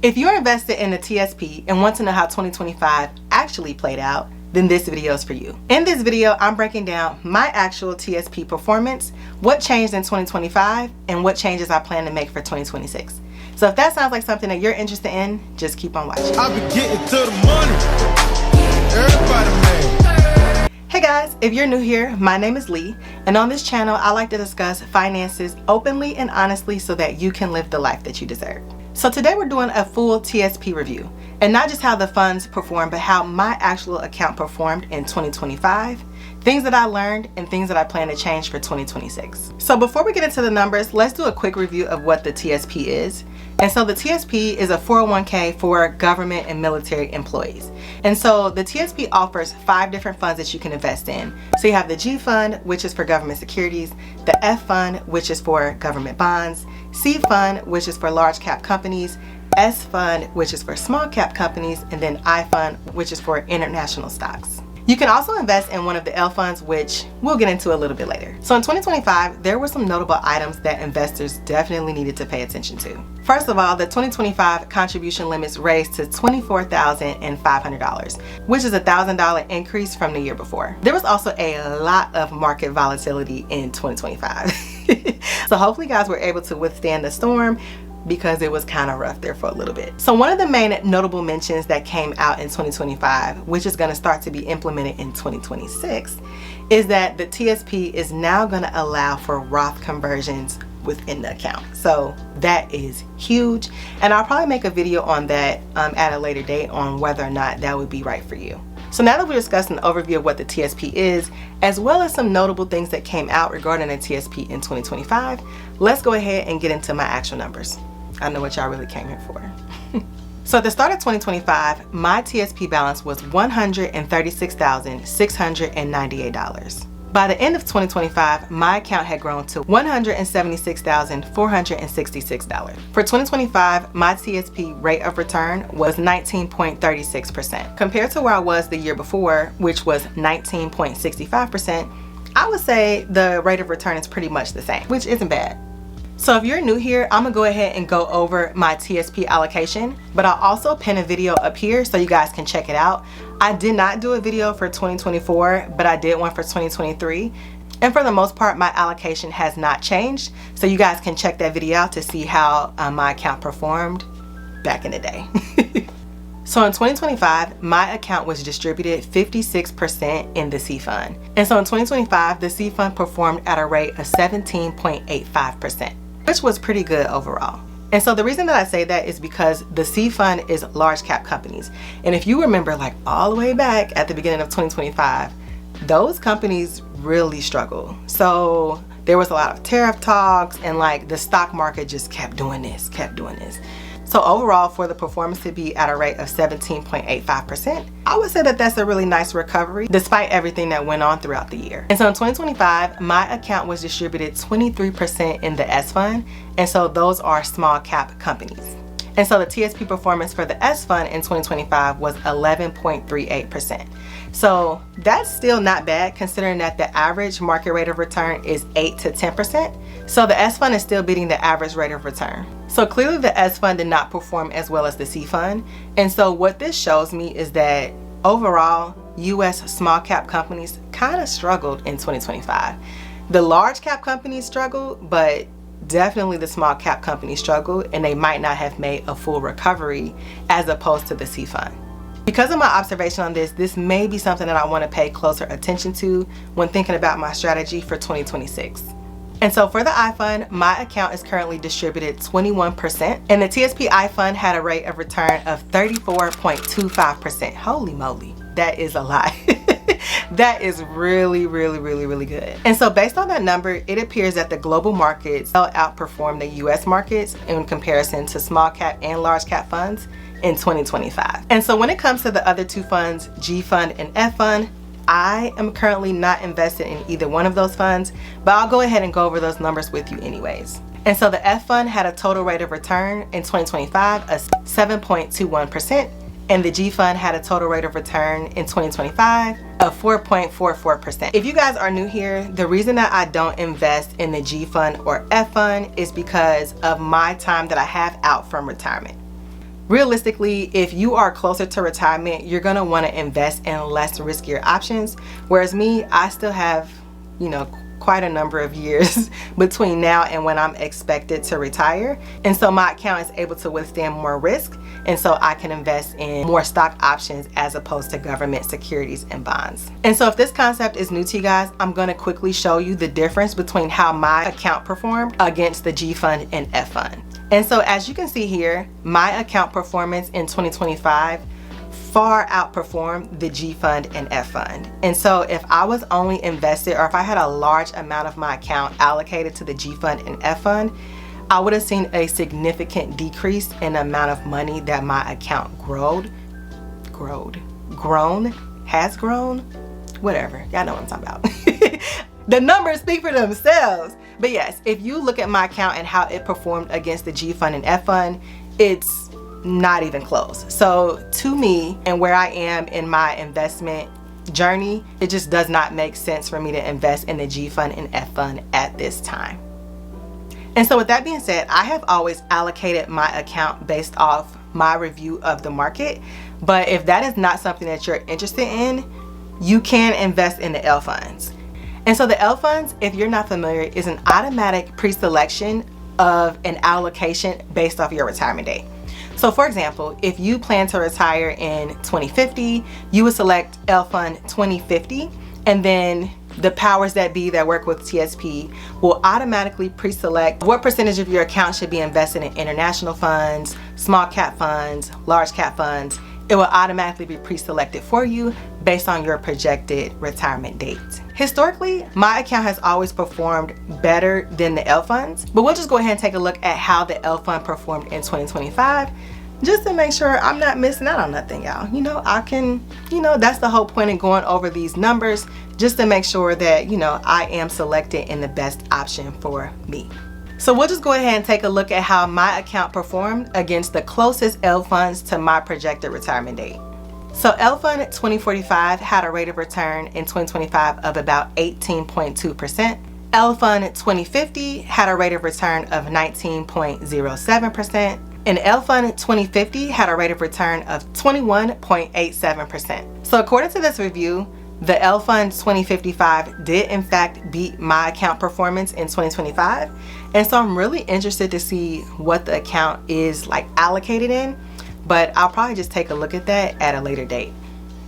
If you're invested in the TSP and want to know how 2025 actually played out, then this video is for you. In this video, I'm breaking down my actual TSP performance, what changed in 2025, and what changes I plan to make for 2026. So if that sounds like something that you're interested in, just keep on watching. I be getting to the money. Everybody mad. Hey guys, if you're new here, my name is Lee, and on this channel, I like to discuss finances openly and honestly so that you can live the life that you deserve. So today we're doing a full TSP review, and not just how the funds performed, but how my actual account performed in 2025, things that I learned, and things that I plan to change for 2026. So before we get into the numbers, let's do a quick review of what the TSP is. And so the TSP is a 401k for government and military employees. And so the TSP offers 5 different funds that you can invest in. So you have the G fund, which is for government securities, the F fund, which is for government bonds, C fund, which is for large cap companies, S fund, which is for small cap companies, and then I fund, which is for international stocks. You can also invest in one of the L funds, which we'll get into a little bit later. So in 2025, there were some notable items that investors definitely needed to pay attention to. First of all, the 2025 contribution limits raised to $24,500, which is a $1,000 increase from the year before. There was also a lot of market volatility in 2025. So hopefully you guys were able to withstand the storm, because it was kind of rough there for a little bit. So one of the main notable mentions that came out in 2025, which is going to start to be implemented in 2026, is that the TSP is now going to allow for Roth conversions within the account. So that is huge, and I'll probably make a video on that at a later date on whether or not that would be right for you. So now that we discussed an overview of what the TSP is, as well as some notable things that came out regarding the TSP in 2025, let's go ahead and get into my actual numbers. I know what y'all really came here for. So at the start of 2025, my TSP balance was $136,698. By the end of 2025, my account had grown to $176,466. For 2025, my TSP rate of return was 19.36%. Compared to where I was the year before, which was 19.65%, I would say the rate of return is pretty much the same, which isn't bad. So if you're new here, I'm gonna go ahead and go over my TSP allocation, but I'll also pin a video up here so you guys can check it out. I did not do a video for 2024, but I did one for 2023. And for the most part, my allocation has not changed. So you guys can check that video out to see how my account performed back in the day. So in 2025, my account was distributed 56% in the C fund. And so in 2025, the C fund performed at a rate of 17.85%. which was pretty good overall. And so the reason that I say that is because the C fund is large cap companies. And if you remember, like all the way back at the beginning of 2025, those companies really struggle. So there was a lot of tariff talks, and like the stock market just kept doing this. So overall, for the performance to be at a rate of 17.85%, I would say that that's a really nice recovery despite everything that went on throughout the year. And so in 2025, my account was distributed 23% in the S fund, and so those are small cap companies. And so the TSP performance for the S fund in 2025 was 11.38%. So that's still not bad considering that the average market rate of return is 8 to 10%. So the S fund is still beating the average rate of return. So clearly the S fund did not perform as well as the C fund. And so what this shows me is that overall, US small cap companies kind of struggled in 2025. The large cap companies struggled, but definitely the small cap companies struggled, and they might not have made a full recovery as opposed to the C fund. Because of my observation on this, this may be something that I want to pay closer attention to when thinking about my strategy for 2026. And so for the I fund, my account is currently distributed 21%, and the TSP I fund had a rate of return of 34.25%. Holy moly, that is a lot. That is really good. And so based on that number, it appears that the global markets will outperform the US markets in comparison to small cap and large cap funds in 2025. And so when it comes to the other two funds, G fund and F fund, I am currently not invested in either one of those funds, but I'll go ahead and go over those numbers with you anyways. And so the F fund had a total rate of return in 2025 of 7.21%, and the G fund had a total rate of return in 2025 of 4.44%. If you guys are new here, the reason that I don't invest in the G fund or F fund is because of my time that I have out from retirement. realistically, if you are closer to retirement, you're gonna want to invest in less riskier options. Whereas me, I still have, you know, quite a number of years between now and when I'm expected to retire. And so my account is able to withstand more risk. And so I can invest in more stock options as opposed to government securities and bonds. And so if this concept is new to you guys, I'm gonna quickly show you the difference between how my account performed against the G fund and F fund. And so as you can see here, my account performance in 2025 far outperformed the G fund and F fund. And so if I was only invested, or if I had a large amount of my account allocated to the G fund and F fund, I would have seen a significant decrease in the amount of money that my account has grown, whatever, y'all know what I'm talking about. The numbers speak for themselves. But yes, if you look at my account and how it performed against the G fund and F fund, it's not even close. So to me, and where I am in my investment journey, it just does not make sense for me to invest in the G fund and F fund at this time. And so with that being said, I have always allocated my account based off my review of the market. But if that is not something that you're interested in, you can invest in the L funds. And so the L funds, if you're not familiar, is an automatic pre-selection of an allocation based off your retirement date. So for example, if you plan to retire in 2050, you would select L Fund 2050, and then the powers that be that work with TSP will automatically pre-select what percentage of your account should be invested in international funds, small cap funds, large cap funds. It will automatically be pre-selected for you based on your projected retirement date. Historically, my account has always performed better than the L funds, but we'll just go ahead and take a look at how the L fund performed in 2025, just to make sure I'm not missing out on nothing, y'all. You know, that's the whole point in going over these numbers, just to make sure that, you know, I am selected in the best option for me. So we'll just go ahead and take a look at how my account performed against the closest L funds to my projected retirement date. So L Fund 2045 had a rate of return in 2025 of about 18.2%. L Fund 2050 had a rate of return of 19.07%. And L Fund 2050 had a rate of return of 21.87%. So according to this review, the L Fund 2055 did in fact beat my account performance in 2025. And so I'm really interested to see what the account is like allocated in, but I'll probably just take a look at that at a later date.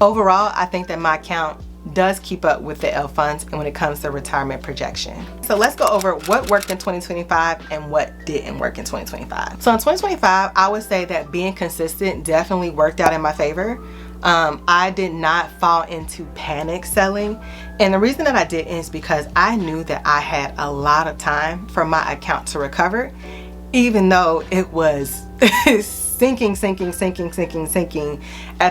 Overall, I think that my account does keep up with the L funds and when it comes to retirement projection. So let's go over what worked in 2025 and what didn't work in 2025. So in 2025, I would say that being consistent definitely worked out in my favor. I did not fall into panic selling, and the reason that I didn't is because I knew that I had a lot of time for my account to recover, even though it was sinking at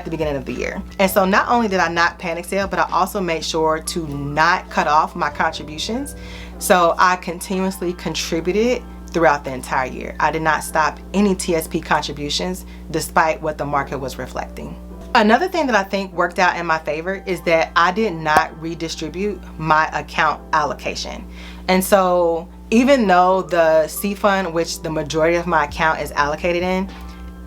the beginning of the year. And so not only did I not panic sell, but I also made sure to not cut off my contributions. So I continuously contributed throughout the entire year. I did not stop any TSP contributions despite what the market was reflecting. Another thing that I think worked out in my favor is that I did not redistribute my account allocation. And so even though the C fund, which the majority of my account is allocated in,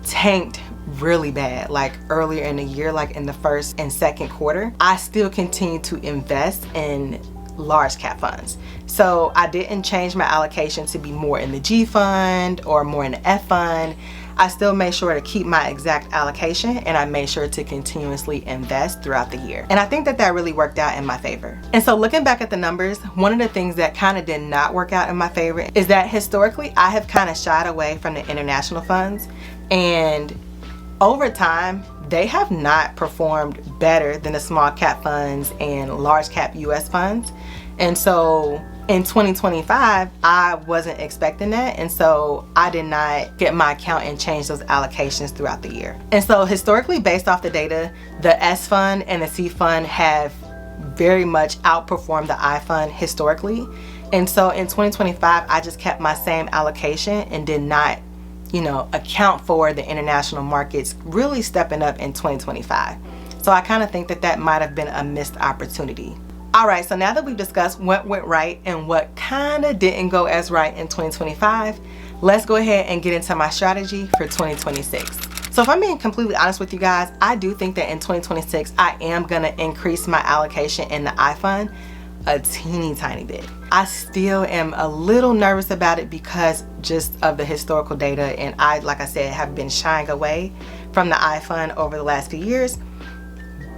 tanked really bad, like earlier in the year, like in the first and second quarter, I still continue to invest in large cap funds. So I didn't change my allocation to be more in the G fund or more in the F fund. I still made sure to keep my exact allocation, and I made sure to continuously invest throughout the year. And I think that that really worked out in my favor. And so looking back at the numbers, one of the things that kind of did not work out in my favor is that historically I have kind of shied away from the international funds, and over time they have not performed better than the small cap funds and large cap US funds. And so in 2025, I wasn't expecting that, and so I did not get my account and change those allocations throughout the year. And so historically, based off the data, the S fund and the C fund have very much outperformed the I fund historically. And so in 2025, I just kept my same allocation and did not, account for the international markets really stepping up in 2025. So I kind of think that that might have been a missed opportunity. All right, so now that we've discussed what went right and what kind of didn't go as right in 2025, let's go ahead and get into my strategy for 2026. So if I'm being completely honest with you guys, I do think that in 2026, I am gonna increase my allocation in the iFund a teeny tiny bit. I still am a little nervous about it because just of the historical data, and I, like I said, have been shying away from the iFund over the last few years.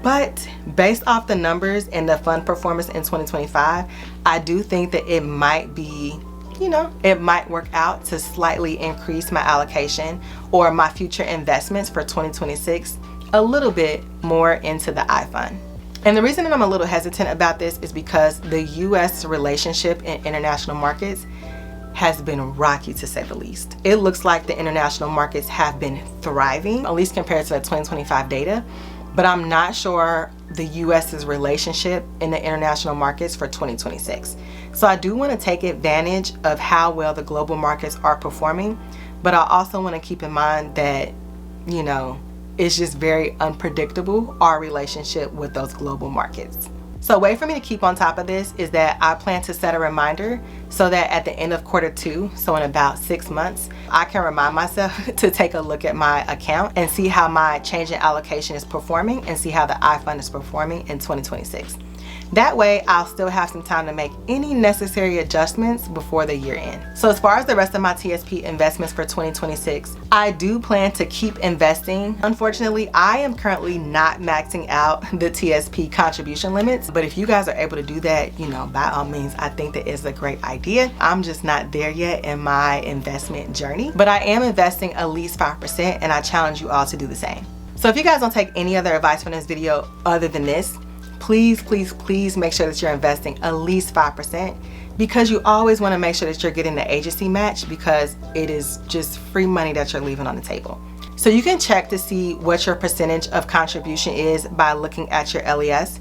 But based off the numbers and the fund performance in 2025, I do think that it might be, you know, it might work out to slightly increase my allocation or my future investments for 2026 a little bit more into the iFund. And the reason that I'm a little hesitant about this is because the US relationship in international markets has been rocky, to say the least. It looks like the international markets have been thriving, at least compared to the 2025 data, but I'm not sure the US's relationship in the international markets for 2026. So I do want to take advantage of how well the global markets are performing, but I also want to keep in mind that, you know, it's just very unpredictable, our relationship with those global markets. So a way for me to keep on top of this is that I plan to set a reminder so that at the end of Q2, so in about 6 months, I can remind myself to take a look at my account and see how my change in allocation is performing and see how the iFund is performing in 2026. That way, I'll still have some time to make any necessary adjustments before the year end. So as far as the rest of my TSP investments for 2026, I do plan to keep investing. Unfortunately, I am currently not maxing out the TSP contribution limits, but if you guys are able to do that, you know, by all means, I think that is a great idea. I'm just not there yet in my investment journey, but I am investing at least 5%, and I challenge you all to do the same. So if you guys don't take any other advice from this video other than this, please make sure that you're investing at least 5%, because you always want to make sure that you're getting the agency match, because it is just free money that you're leaving on the table. So you can check to see what your percentage of contribution is by looking at your LES.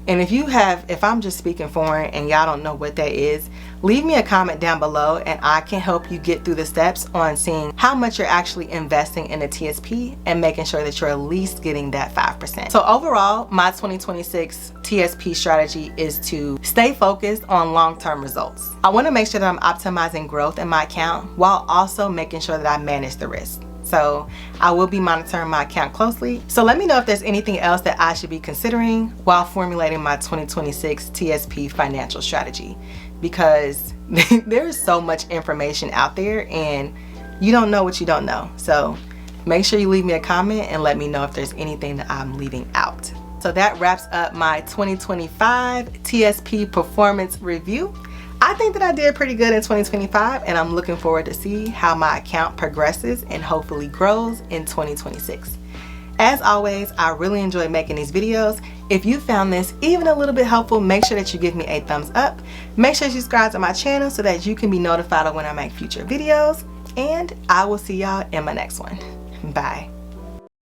And if I'm just speaking foreign and y'all don't know what that is, leave me a comment down below and I can help you get through the steps on seeing how much you're actually investing in the TSP and making sure that you're at least getting that 5%. So overall, my 2026 TSP strategy is to stay focused on long-term results. I want to make sure that I'm optimizing growth in my account while also making sure that I manage the risk. So I will be monitoring my account closely. So let me know if there's anything else that I should be considering while formulating my 2026 TSP financial strategy, because there's so much information out there and you don't know what you don't know. So make sure you leave me a comment and let me know if there's anything that I'm leaving out. So that wraps up my 2025 TSP performance review. I think that I did pretty good in 2025, and I'm looking forward to see how my account progresses and hopefully grows in 2026. As always, I really enjoy making these videos. If you found this even a little bit helpful, make sure that you give me a thumbs up. Make sure you subscribe to my channel so that you can be notified of when I make future videos, and I will see y'all in my next one. Bye.